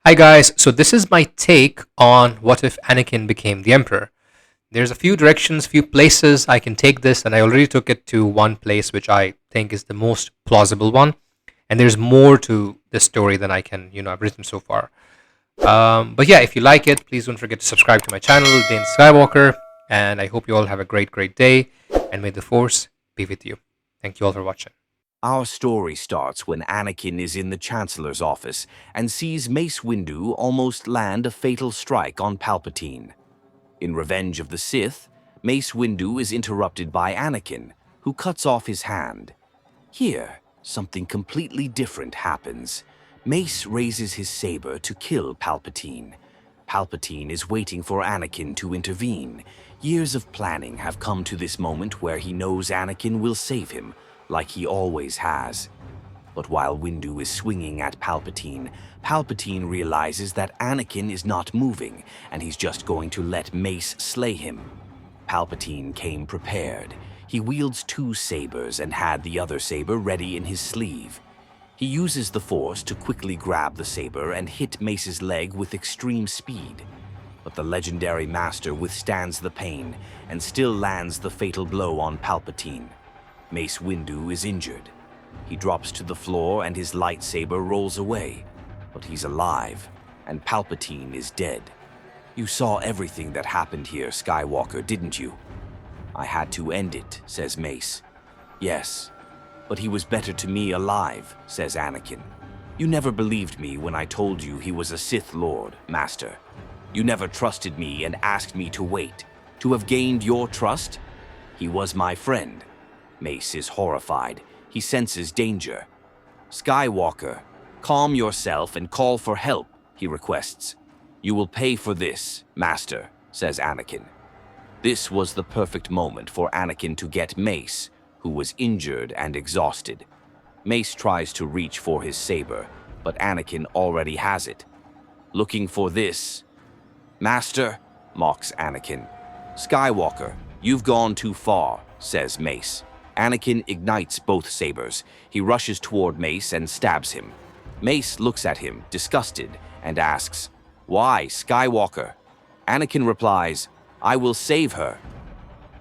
Hi guys, so this is my take on what if Anakin became the Emperor. There's a few directions, few places I can take this, and I already took it to one place which I think is the most plausible one. And there's more to this story than I've written so far. But yeah, if you like it, please don't forget to subscribe to my channel, Dinn Skywalker. And I hope you all have a great day. And may the Force be with you. Thank you all for watching. Our story starts when Anakin is in the Chancellor's office and sees Mace Windu almost land a fatal strike on Palpatine. In Revenge of the Sith, Mace Windu is interrupted by Anakin, who cuts off his hand. Here, something completely different happens. Mace raises his saber to kill Palpatine. Palpatine is waiting for Anakin to intervene. Years of planning have come to this moment where he knows Anakin will save him, like he always has. But while Windu is swinging at Palpatine, Palpatine realizes that Anakin is not moving, and he's just going to let Mace slay him. Palpatine came prepared. He wields two sabers and had the other saber ready in his sleeve. He uses the Force to quickly grab the saber and hit Mace's leg with extreme speed. But the legendary master withstands the pain and still lands the fatal blow on Palpatine. Mace Windu is injured. He drops to the floor and his lightsaber rolls away. But he's alive, and Palpatine is dead. You saw everything that happened here, Skywalker, didn't you? I had to end it, says Mace. Yes, but he was better to me alive, says Anakin. You never believed me when I told you he was a Sith Lord, Master. You never trusted me and asked me to wait. To have gained your trust? He was my friend. Mace is horrified. He senses danger. Skywalker, calm yourself and call for help, he requests. You will pay for this, Master, says Anakin. This was the perfect moment for Anakin to get Mace, who was injured and exhausted. Mace tries to reach for his saber, but Anakin already has it. Looking for this? Master, mocks Anakin. Skywalker, you've gone too far, says Mace. Anakin ignites both sabers. He rushes toward Mace and stabs him. Mace looks at him, disgusted, and asks, Why, Skywalker? Anakin replies, I will save her.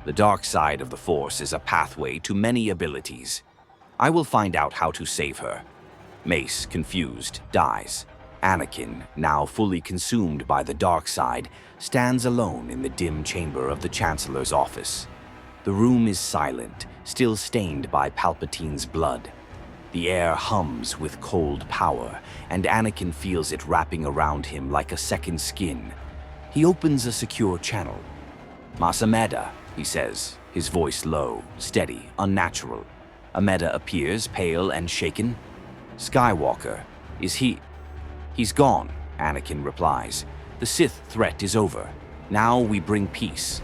The dark side of the Force is a pathway to many abilities. I will find out how to save her. Mace, confused, dies. Anakin, now fully consumed by the dark side, stands alone in the dim chamber of the Chancellor's office. The room is silent, still stained by Palpatine's blood. The air hums with cold power, and Anakin feels it wrapping around him like a second skin. He opens a secure channel. Masameda, he says, his voice low, steady, unnatural. Ameda appears, pale and shaken. Skywalker, is he? He's gone, Anakin replies. The Sith threat is over. Now we bring peace.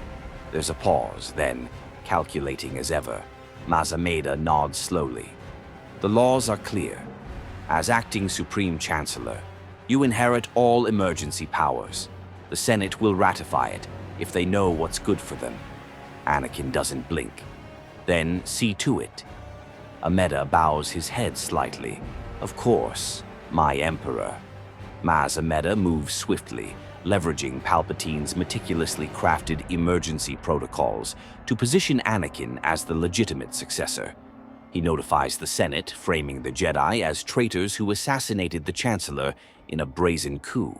There's a pause, then, calculating as ever, Masameda nods slowly. The laws are clear. As acting Supreme Chancellor, you inherit all emergency powers. The Senate will ratify it if they know what's good for them. Anakin doesn't blink. Then see to it. Ameda bows his head slightly. Of course, my Emperor. Maz Ameda moves swiftly, leveraging Palpatine's meticulously crafted emergency protocols to position Anakin as the legitimate successor. He notifies the Senate, framing the Jedi as traitors who assassinated the Chancellor in a brazen coup.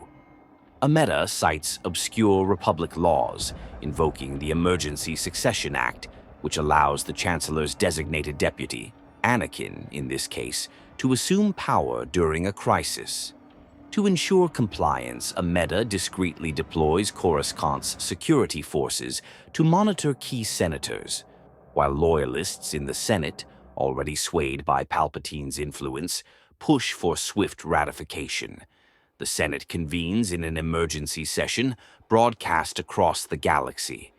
Ameda cites obscure Republic laws, invoking the Emergency Succession Act, which allows the Chancellor's designated deputy, Anakin in this case, to assume power during a crisis. To ensure compliance, Ameda discreetly deploys Coruscant's security forces to monitor key senators, while loyalists in the Senate, already swayed by Palpatine's influence, push for swift ratification. The Senate convenes in an emergency session broadcast across the galaxy.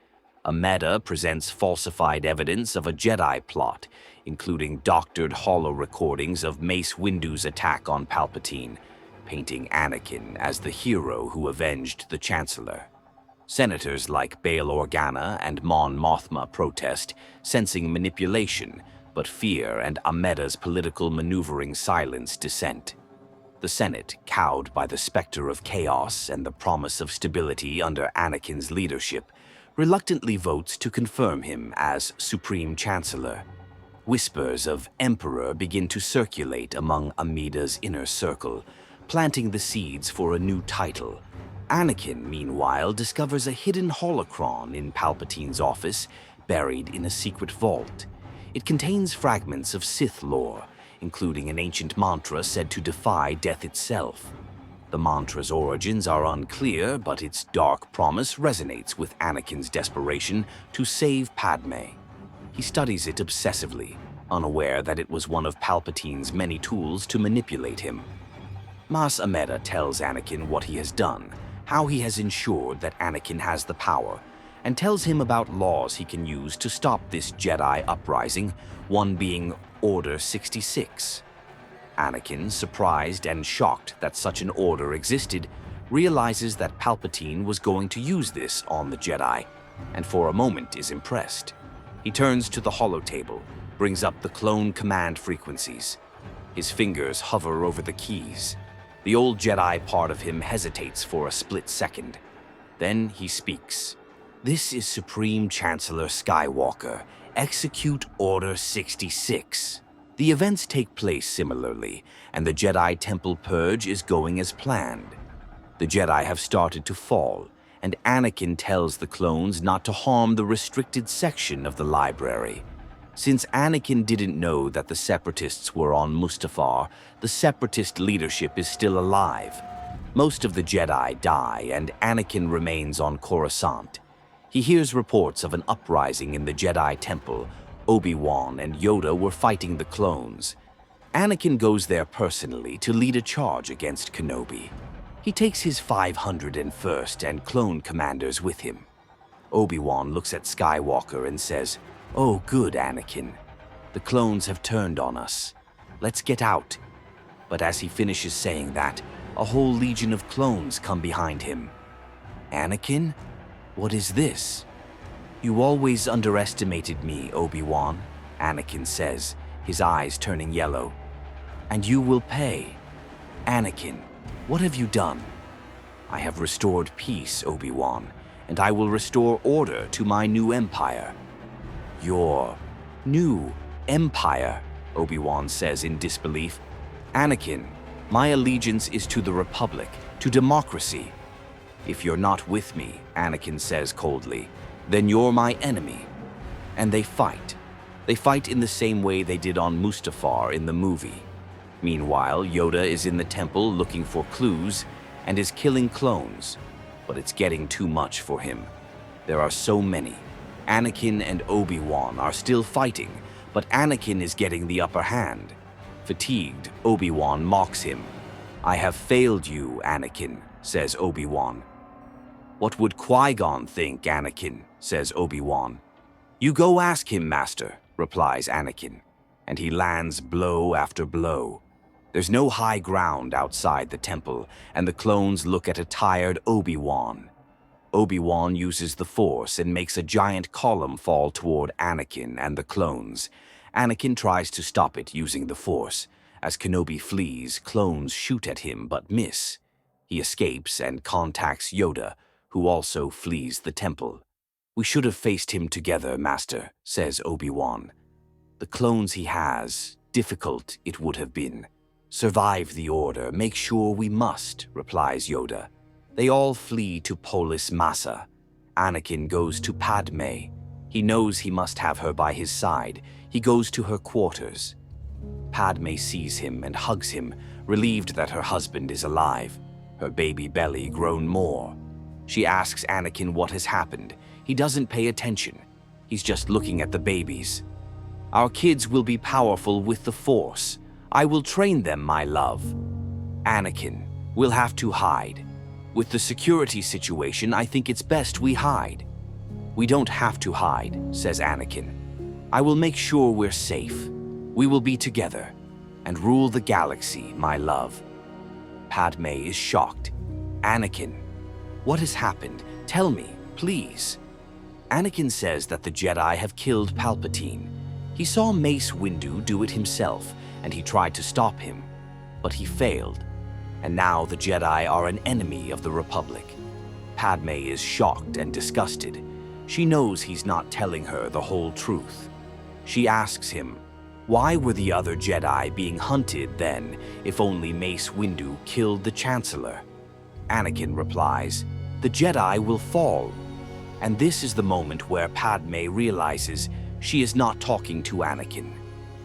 Ameda presents falsified evidence of a Jedi plot, including doctored holo recordings of Mace Windu's attack on Palpatine, painting Anakin as the hero who avenged the Chancellor. Senators like Bail Organa and Mon Mothma protest, sensing manipulation, but fear and Ameda's political maneuvering silence dissent. The Senate, cowed by the specter of chaos and the promise of stability under Anakin's leadership, reluctantly votes to confirm him as Supreme Chancellor. Whispers of Emperor begin to circulate among Amida's inner circle, planting the seeds for a new title. Anakin, meanwhile, discovers a hidden holocron in Palpatine's office, buried in a secret vault. It contains fragments of Sith lore, including an ancient mantra said to defy death itself. The mantra's origins are unclear, but its dark promise resonates with Anakin's desperation to save Padme. He studies it obsessively, unaware that it was one of Palpatine's many tools to manipulate him. Mas Amedda tells Anakin what he has done, how he has ensured that Anakin has the power, and tells him about laws he can use to stop this Jedi uprising, one being Order 66. Anakin, surprised and shocked that such an order existed, realizes that Palpatine was going to use this on the Jedi, and for a moment is impressed. He turns to the holotable, brings up the clone command frequencies. His fingers hover over the keys. The old Jedi part of him hesitates for a split second. Then he speaks. "This is Supreme Chancellor Skywalker. Execute Order 66. The events take place similarly, and the Jedi Temple Purge is going as planned. The Jedi have started to fall, and Anakin tells the clones not to harm the restricted section of the library. Since Anakin didn't know that the Separatists were on Mustafar, the Separatist leadership is still alive. Most of the Jedi die, and Anakin remains on Coruscant. He hears reports of an uprising in the Jedi Temple. Obi-Wan and Yoda were fighting the clones. Anakin goes there personally to lead a charge against Kenobi. He takes his 501st and clone commanders with him. Obi-Wan looks at Skywalker and says, "Oh, good, Anakin. The clones have turned on us. Let's get out." But as he finishes saying that, a whole legion of clones come behind him. "Anakin? What is this?" "You always underestimated me, Obi-Wan," Anakin says, his eyes turning yellow. "And you will pay. Anakin, what have you done?" "I have restored peace, Obi-Wan, and I will restore order to my new empire." "Your new empire?" Obi-Wan says in disbelief. "Anakin, my allegiance is to the Republic, to democracy." "If you're not with me," Anakin says coldly, "then you're my enemy." And they fight. They fight in the same way they did on Mustafar in the movie. Meanwhile, Yoda is in the temple looking for clues and is killing clones. But it's getting too much for him. There are so many. Anakin and Obi-Wan are still fighting, but Anakin is getting the upper hand. Fatigued, Obi-Wan mocks him. "I have failed you, Anakin," says Obi-Wan. "What would Qui-Gon think, Anakin?" says Obi-Wan. "You go ask him, Master," replies Anakin, and he lands blow after blow. There's no high ground outside the temple, and the clones look at a tired Obi-Wan. Obi-Wan uses the Force and makes a giant column fall toward Anakin and the clones. Anakin tries to stop it using the Force. As Kenobi flees, clones shoot at him but miss. He escapes and contacts Yoda, who also flees the temple. "We should have faced him together, Master," says Obi-Wan. "The clones he has, difficult it would have been. Survive the Order, make sure we must," replies Yoda. They all flee to Polis Massa. Anakin goes to Padme. He knows he must have her by his side. He goes to her quarters. Padme sees him and hugs him, relieved that her husband is alive, her baby belly grown more. She asks Anakin what has happened. He doesn't pay attention. He's just looking at the babies. "Our kids will be powerful with the Force. I will train them, my love." "Anakin, we'll have to hide. With the security situation, I think it's best we hide." "We don't have to hide," says Anakin. "I will make sure we're safe. We will be together and rule the galaxy, my love." Padme is shocked. "Anakin, what has happened? Tell me, please." Anakin says that the Jedi have killed Palpatine. He saw Mace Windu do it himself, and he tried to stop him, but he failed. and now the Jedi are an enemy of the Republic. Padme is shocked and disgusted. She knows he's not telling her the whole truth. She asks him, why were the other Jedi being hunted then, if only Mace Windu killed the Chancellor? Anakin replies, the Jedi will fall. And this is the moment where Padme realizes she is not talking to Anakin.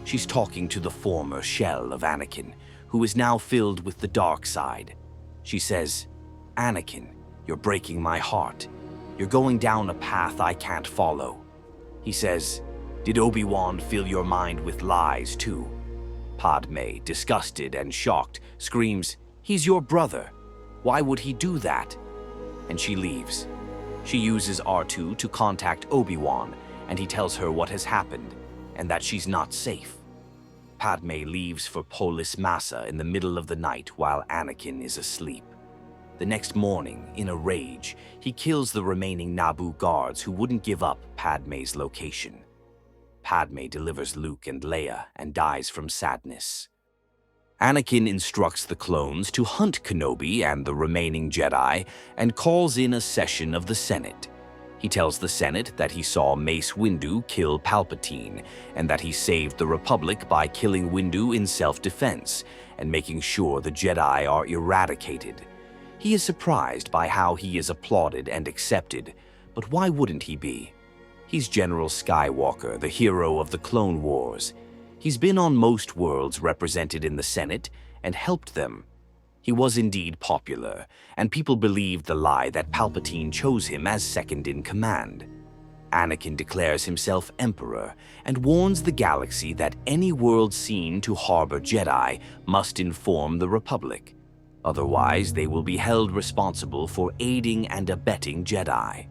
She's talking to the former shell of Anakin, who is now filled with the dark side. She says, Anakin, you're breaking my heart. You're going down a path I can't follow. He says, did Obi-Wan fill your mind with lies too? Padme, disgusted and shocked, screams, he's your brother. Why would he do that? And she leaves. She uses R2 to contact Obi-Wan, and he tells her what has happened, and that she's not safe. Padme leaves for Polis Massa in the middle of the night while Anakin is asleep. The next morning, in a rage, he kills the remaining Naboo guards who wouldn't give up Padme's location. Padme delivers Luke and Leia and dies from sadness. Anakin instructs the clones to hunt Kenobi and the remaining Jedi and calls in a session of the Senate. He tells the Senate that he saw Mace Windu kill Palpatine and that he saved the Republic by killing Windu in self-defense and making sure the Jedi are eradicated. He is surprised by how he is applauded and accepted, but why wouldn't he be? He's General Skywalker, the hero of the Clone Wars. He's been on most worlds represented in the Senate and helped them. He was indeed popular, and people believed the lie that Palpatine chose him as second in command. Anakin declares himself Emperor and warns the galaxy that any world seen to harbor Jedi must inform the Republic. Otherwise, they will be held responsible for aiding and abetting Jedi.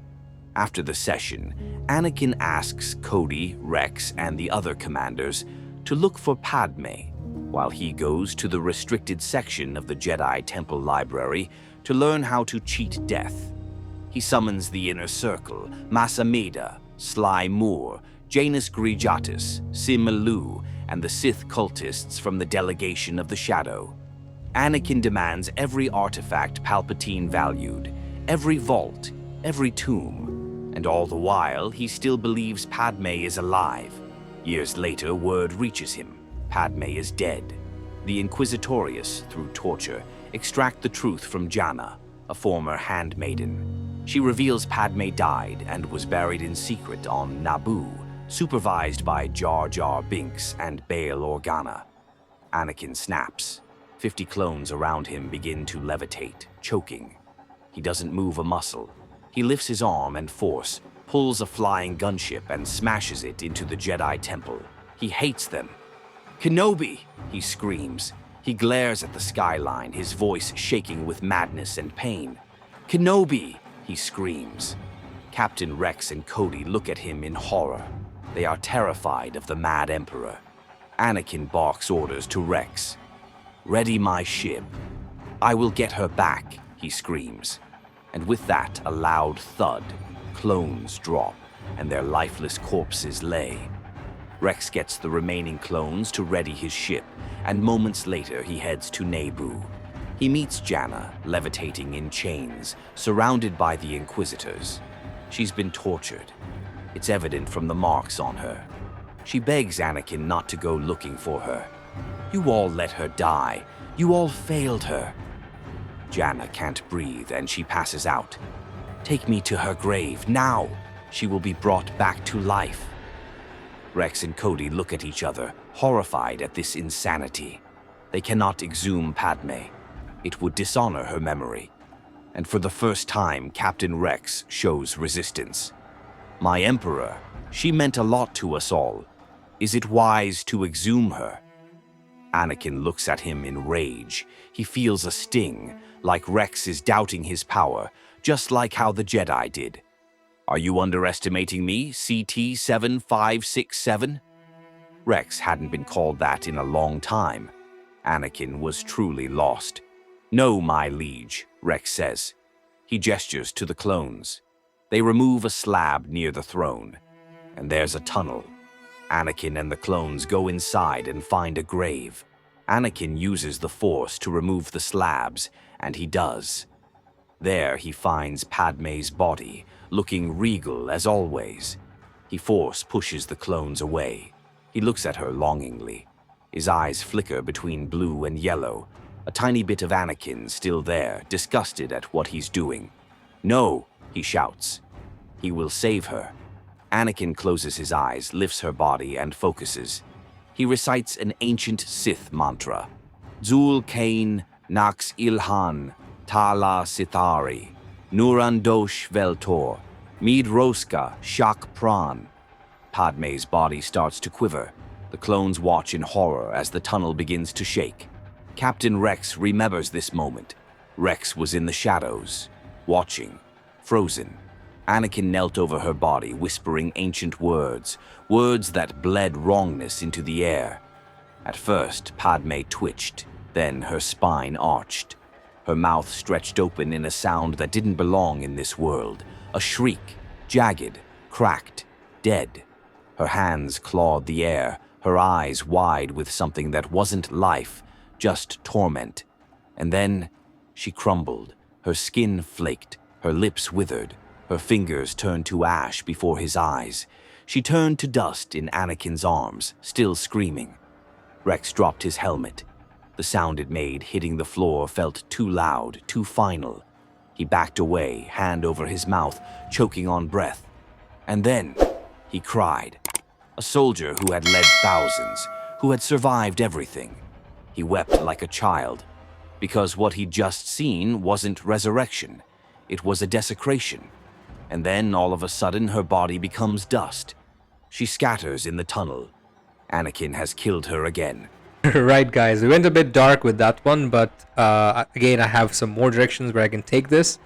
After the session, Anakin asks Cody, Rex, and the other commanders to look for Padme, while he goes to the restricted section of the Jedi Temple Library to learn how to cheat death. He summons the Inner Circle, Masameda, Sly Moore, Janus Grijatus, Simalu, and the Sith cultists from the delegation of the Shadow. Anakin demands every artifact Palpatine valued, every vault, every tomb, and all the while he still believes Padme is alive. Years later, word reaches him. Padme is dead. The Inquisitorius, through torture, extract the truth from Janna, a former handmaiden. She reveals Padme died and was buried in secret on Naboo, supervised by Jar Jar Binks and Bail Organa. Anakin snaps. 50 clones around him begin to levitate, choking. He doesn't move a muscle. He lifts his arm and force, pulls a flying gunship and smashes it into the Jedi Temple. He hates them. Kenobi, he screams. He glares at the skyline, his voice shaking with madness and pain. Kenobi, he screams. Captain Rex and Cody look at him in horror. They are terrified of the Mad Emperor. Anakin barks orders to Rex. Ready my ship. I will get her back, he screams. And with that, a loud thud. Clones drop, and their lifeless corpses lay. Rex gets the remaining clones to ready his ship, and moments later he heads to Naboo. He meets Janna, levitating in chains, surrounded by the Inquisitors. She's been tortured. It's evident from the marks on her. She begs Anakin not to go looking for her. You all let her die. You all failed her. Janna can't breathe, and she passes out. Take me to her grave, now! She will be brought back to life. Rex and Cody look at each other, horrified at this insanity. They cannot exhume Padme. It would dishonor her memory. And for the first time, Captain Rex shows resistance. My Emperor, she meant a lot to us all. Is it wise to exhume her? Anakin looks at him in rage. He feels a sting, like Rex is doubting his power, just like how the Jedi did. Are you underestimating me, CT-7567? Rex hadn't been called that in a long time. Anakin was truly lost. No, my liege, Rex says. He gestures to the clones. They remove a slab near the throne, and there's a tunnel. Anakin and the clones go inside and find a grave. Anakin uses the Force to remove the slabs, and he does. There he finds Padme's body, looking regal as always. He Force pushes the clones away. He looks at her longingly. His eyes flicker between blue and yellow. A tiny bit of Anakin still there, disgusted at what he's doing. "No," he shouts. He will save her. Anakin closes his eyes, lifts her body, and focuses. He recites an ancient Sith mantra. Zul Kain Nax Ilhan Tala Sithari Nurandosh Veltor Mid Roska Shak Pran. Padme's body starts to quiver. The clones watch in horror as the tunnel begins to shake. Captain Rex remembers this moment. Rex was in the shadows, watching, frozen. Anakin knelt over her body, whispering ancient words, words that bled wrongness into the air. At first, Padme twitched, then her spine arched. Her mouth stretched open in a sound that didn't belong in this world. A shriek, jagged, cracked, dead. Her hands clawed the air, her eyes wide with something that wasn't life, just torment. And then she crumbled, her skin flaked, her lips withered. Her fingers turned to ash before his eyes. She turned to dust in Anakin's arms, still screaming. Rex dropped his helmet. The sound it made hitting the floor felt too loud, too final. He backed away, hand over his mouth, choking on breath. And then he cried. A soldier who had led thousands, who had survived everything. He wept like a child, because what he'd just seen wasn't resurrection. It was a desecration. And then, all of a sudden, her body becomes dust. She scatters in the tunnel. Anakin has killed her again. Right, guys, we went a bit dark with that one, but again, I have some more directions where I can take this.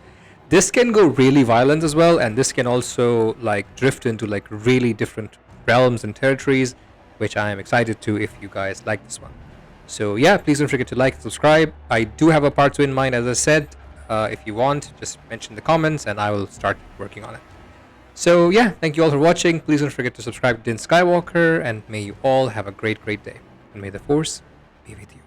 This can go really violent as well, and this can also like drift into like really different realms and territories, which I am excited to if you guys like this one. So yeah, please don't forget to like and subscribe. I do have a part 2 in mind, as I said. If you want, just mention in the comments and I will start working on it. So yeah, thank you all for watching. Please don't forget to subscribe to Dinn Skywalker, and may you all have a great day. And may the Force be with you.